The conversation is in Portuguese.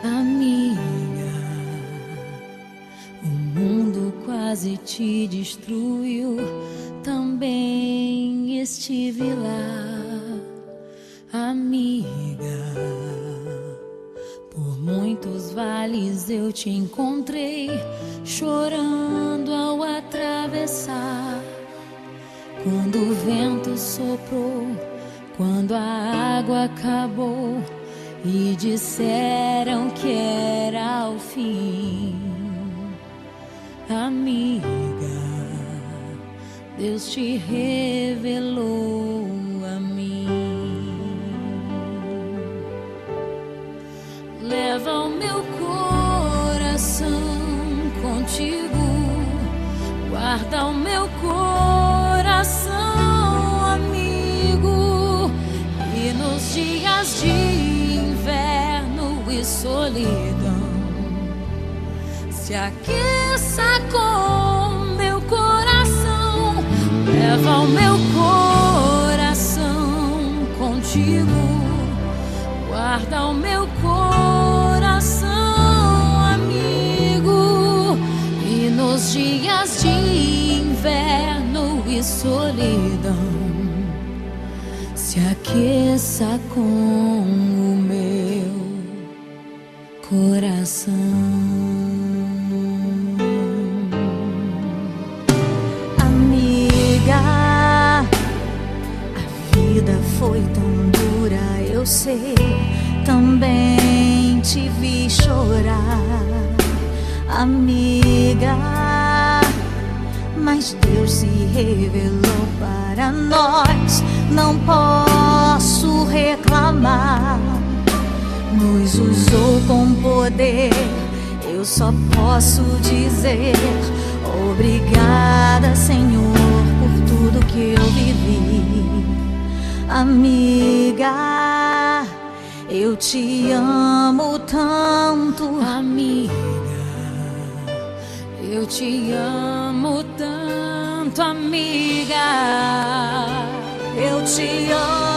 Amiga, o mundo quase te destruiu, também estive lá. Amiga, por muitos vales eu te encontrei, chorando ao atravessar. Quando o vento soprou, quando a água acabou e disseram que era o fim. Amiga, Deus te revelou a mim. Leva o meu coração contigo, guarda o meu coração, amigo. E nos dias de inverno e solidão, se aqueça com meu coração. Leva o meu coração contigo, guarda o meu coração, amigo. E nos dias de inverno e solidão, se aqueça com o meu coração. Amiga, a vida foi tão dura, eu sei, também te vi chorar. Amiga, mas Deus se revelou para nós, não posso reclamar. Nos usou com poder, eu só posso dizer obrigada, Senhor, por tudo que eu vivi. Amiga, eu te amo tanto. Amiga, eu te amo tanto, amiga. Eu te amo.